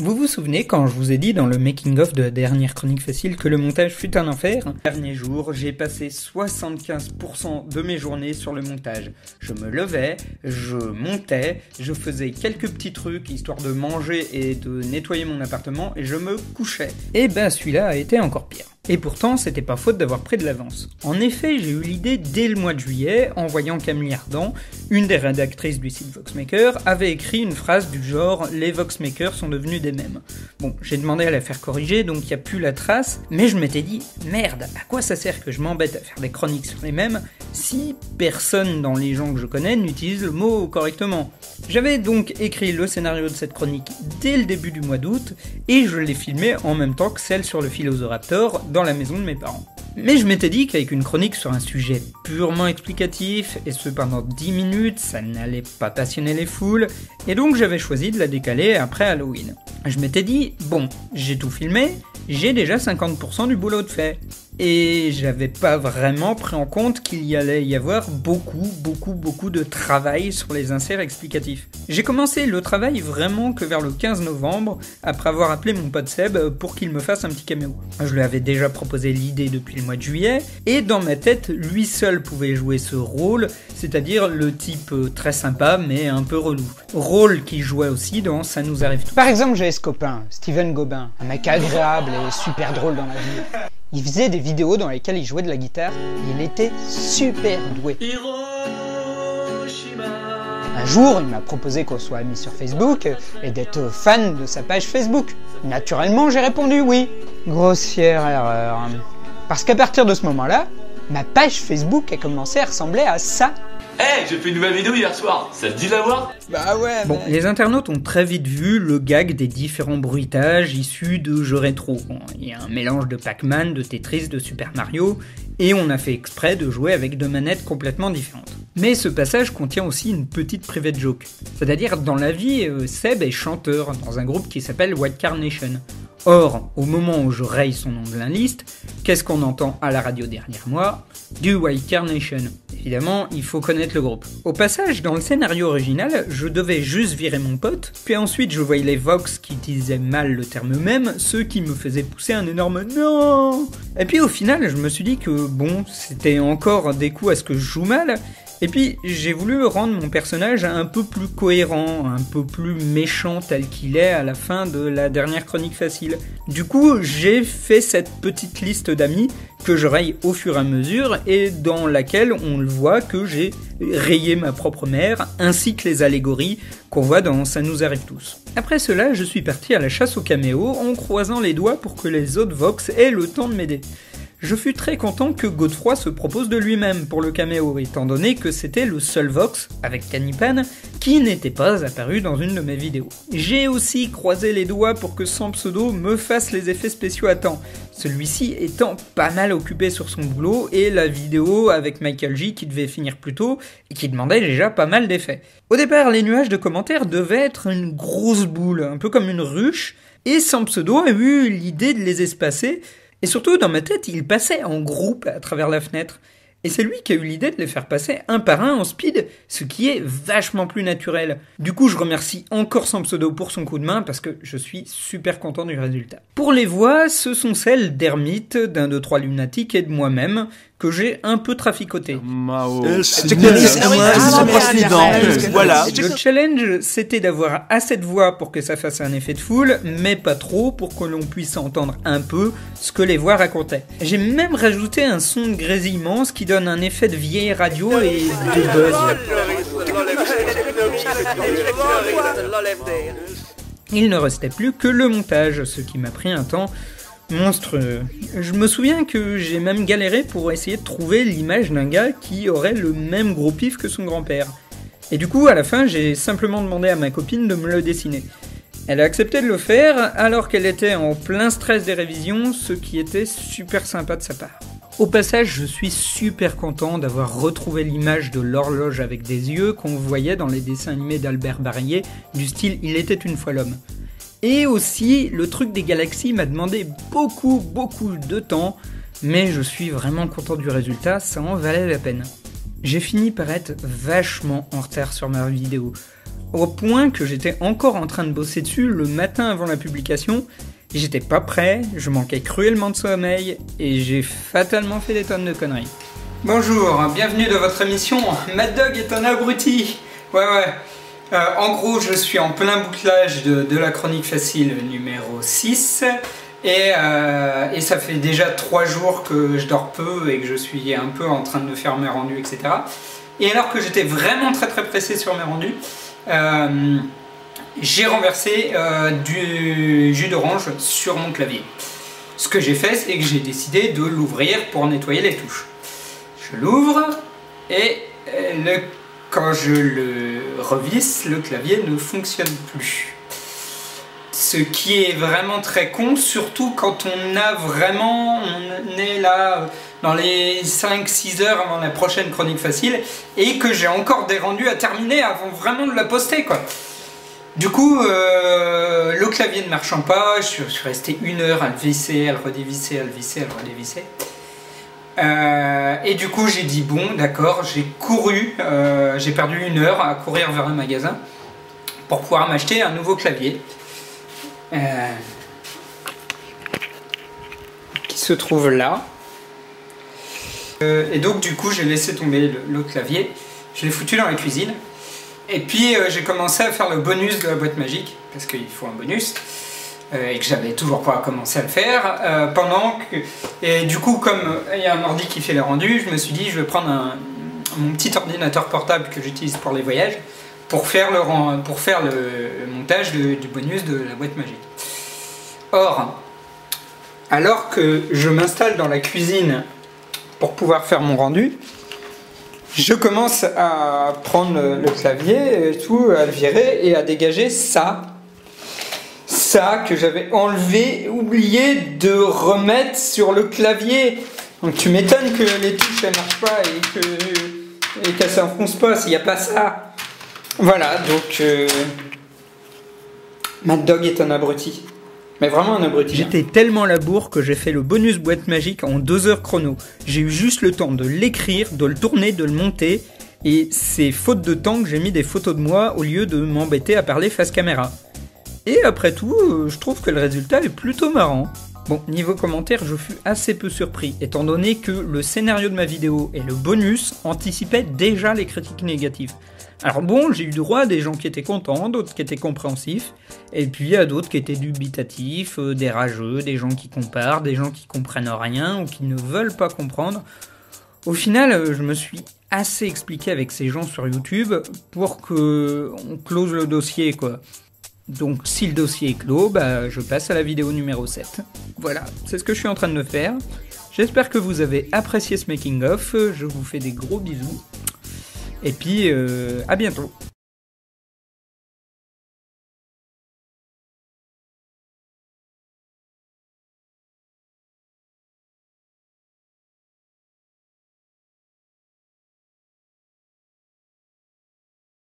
Vous vous souvenez quand je vous ai dit dans le making-of de la dernière chronique facile que le montage fut un enfer ? Dernier jour, j'ai passé 75% de mes journées sur le montage. Je me levais, je montais, je faisais quelques petits trucs histoire de manger et de nettoyer mon appartement et je me couchais. Et ben celui-là a été encore pire. Et pourtant, c'était pas faute d'avoir pris de l'avance. En effet, j'ai eu l'idée dès le mois de juillet, en voyant qu'Amélie Ardan, une des rédactrices du site Voxmaker, avait écrit une phrase du genre « Les Voxmakers sont devenus des mèmes ». Bon, j'ai demandé à la faire corriger, donc il n'y a plus la trace, mais je m'étais dit « Merde, à quoi ça sert que je m'embête à faire des chroniques sur les mèmes si personne dans les gens que je connais n'utilise le mot correctement ?» J'avais donc écrit le scénario de cette chronique dès le début du mois d'août, et je l'ai filmé en même temps que celle sur le Philosopher dans la maison de mes parents. Mais je m'étais dit qu'avec une chronique sur un sujet purement explicatif, et ce pendant 10 minutes, ça n'allait pas passionner les foules, et donc j'avais choisi de la décaler après Halloween. Je m'étais dit, bon, j'ai tout filmé, j'ai déjà 50% du boulot de fait. Et j'avais pas vraiment pris en compte qu'il y allait y avoir beaucoup de travail sur les inserts explicatifs. J'ai commencé le travail vraiment que vers le 15 novembre, après avoir appelé mon pote Seb pour qu'il me fasse un petit caméo. Je lui avais déjà proposé l'idée depuis le mois de juillet, et dans ma tête, lui seul pouvait jouer ce rôle, c'est-à-dire le type très sympa mais un peu relou. Rôle qu'il jouait aussi dans Ça nous arrive tous. Par exemple, j'avais ce copain, Steven Gobin, un mec agréable et super drôle dans la vie. Il faisait des vidéos dans lesquelles il jouait de la guitare et il était super doué. Un jour, il m'a proposé qu'on soit amis sur Facebook et d'être fan de sa page Facebook. Naturellement, j'ai répondu oui. Grossière erreur. Parce qu'à partir de ce moment-là, ma page Facebook a commencé à ressembler à ça. Hey, j'ai fait une nouvelle vidéo hier soir, ça te dit de la voir ? Bah ouais. Bon, les internautes ont très vite vu le gag des différents bruitages issus de jeux rétro. Bon, il y a un mélange de Pac-Man, de Tetris, de Super Mario, et on a fait exprès de jouer avec deux manettes complètement différentes. Mais ce passage contient aussi une petite private joke. C'est-à-dire, dans la vie, Seb est chanteur dans un groupe qui s'appelle White Carnation. Or, au moment où je raye son nom de la liste, qu'est-ce qu'on entend à la radio derrière moi ? Du White Carnation. Évidemment, il faut connaître le groupe. Au passage, dans le scénario original, je devais juste virer mon pote, puis ensuite je voyais les Vox qui utilisaient mal le terme eux-mêmes, ce qui me faisait pousser un énorme non. Et puis au final, je me suis dit que bon, c'était encore des coups à ce que je joue mal, et puis j'ai voulu rendre mon personnage un peu plus cohérent, un peu plus méchant tel qu'il est à la fin de la dernière chronique facile. Du coup, j'ai fait cette petite liste d'amis que je raye au fur et à mesure et dans laquelle on le voit que j'ai rayé ma propre mère ainsi que les allégories qu'on voit dans Ça nous arrive tous. Après cela, je suis parti à la chasse aux caméos en croisant les doigts pour que les autres Vox aient le temps de m'aider. Je fus très content que Godefroy se propose de lui-même pour le caméo, étant donné que c'était le seul Vox, avec Canipan, qui n'était pas apparu dans une de mes vidéos. J'ai aussi croisé les doigts pour que Sans Pseudo me fasse les effets spéciaux à temps, celui-ci étant pas mal occupé sur son boulot et la vidéo avec Michael J qui devait finir plus tôt et qui demandait déjà pas mal d'effets. Au départ, les nuages de commentaires devaient être une grosse boule, un peu comme une ruche, et Sans Pseudo a eu l'idée de les espacer. Et surtout, dans ma tête, ils passaient en groupe à travers la fenêtre. Et c'est lui qui a eu l'idée de les faire passer un par un en speed, ce qui est vachement plus naturel. Du coup, je remercie encore Sans Pseudo pour son coup de main, parce que je suis super content du résultat. Pour les voix, ce sont celles d'Hermite, d'un 2-3 Lunatique et de moi-même, que j'ai un peu traficoté. Voilà. Le challenge, c'était d'avoir assez de voix pour que ça fasse un effet de foule, mais pas trop pour que l'on puisse entendre un peu ce que les voix racontaient. J'ai même rajouté un son de grésillement, ce qui donne un effet de vieille radio et de buzz. Il ne restait plus que le montage, ce qui m'a pris un temps monstrueux. Je me souviens que j'ai même galéré pour essayer de trouver l'image d'un gars qui aurait le même gros pif que son grand-père. Et du coup, à la fin, j'ai simplement demandé à ma copine de me le dessiner. Elle a accepté de le faire alors qu'elle était en plein stress des révisions, ce qui était super sympa de sa part. Au passage, je suis super content d'avoir retrouvé l'image de l'horloge avec des yeux qu'on voyait dans les dessins animés d'Albert Barrier, du style « Il était une fois l'homme ». Et aussi, le truc des galaxies m'a demandé beaucoup de temps, mais je suis vraiment content du résultat, ça en valait la peine. J'ai fini par être vachement en retard sur ma vidéo. au point que j'étais encore en train de bosser dessus le matin avant la publication, et j'étais pas prêt, je manquais cruellement de sommeil, et j'ai fatalement fait des tonnes de conneries. Bonjour, bienvenue dans votre émission Mad Dog est un abruti. Ouais. En gros, je suis en plein bouclage de la chronique facile numéro 6, et ça fait déjà 3 jours que je dors peu et que je suis un peu en train de faire mes rendus, etc. Et alors que j'étais vraiment très pressé sur mes rendus, j'ai renversé du jus d'orange sur mon clavier. Ce que j'ai fait, c'est que j'ai décidé de l'ouvrir pour nettoyer les touches. Je l'ouvre et quand je le revisse, le clavier ne fonctionne plus. Ce qui est vraiment très con, surtout quand on est là dans les 5-6 heures avant la prochaine chronique facile et que j'ai encore des rendus à terminer avant vraiment de la poster, quoi. Du coup, le clavier ne marchant pas, je suis resté 1 heure à le visser, à le redévisser, à le visser, à le redévisser. Et du coup, j'ai dit bon, d'accord, j'ai perdu 1 heure à courir vers un magasin pour pouvoir m'acheter un nouveau clavier. Qui se trouve là. Et donc du coup j'ai laissé tomber le clavier, je l'ai foutu dans la cuisine, et puis j'ai commencé à faire le bonus de la boîte magique, parce qu'il faut un bonus, et que j'avais toujours pas commencé à le faire, et du coup comme il y a un ordi qui fait les rendus, je me suis dit je vais prendre mon petit ordinateur portable que j'utilise pour les voyages, pour faire le montage du bonus de la boîte magique. Or, alors que je m'installe dans la cuisine pour pouvoir faire mon rendu, je commence à prendre le clavier et tout, à le virer et à dégager ça que j'avais oublié de remettre sur le clavier. Donc tu m'étonnes que les touches elles marchent pas et qu'elles s'enfoncent pas s'il n'y a pas ça. Voilà, donc Mad Dog est un abruti. Mais vraiment un abruti. J'étais tellement labour que j'ai fait le bonus boîte magique en 2 heures chrono. J'ai eu juste le temps de l'écrire, de le tourner, de le monter. Et c'est faute de temps que j'ai mis des photos de moi au lieu de m'embêter à parler face caméra. Et après tout, je trouve que le résultat est plutôt marrant. Bon, niveau commentaire, je fus assez peu surpris, étant donné que le scénario de ma vidéo et le bonus anticipaient déjà les critiques négatives. Alors bon, j'ai eu droit à des gens qui étaient contents, d'autres qui étaient compréhensifs, et puis à d'autres qui étaient dubitatifs, des rageux, des gens qui comparent, des gens qui comprennent rien ou qui ne veulent pas comprendre. Au final, je me suis assez expliqué avec ces gens sur YouTube pour que on close le dossier, quoi. Donc si le dossier est clos, je passe à la vidéo numéro 7. Voilà, c'est ce que je suis en train de faire. J'espère que vous avez apprécié ce making of, je vous fais des gros bisous. Et puis, à bientôt.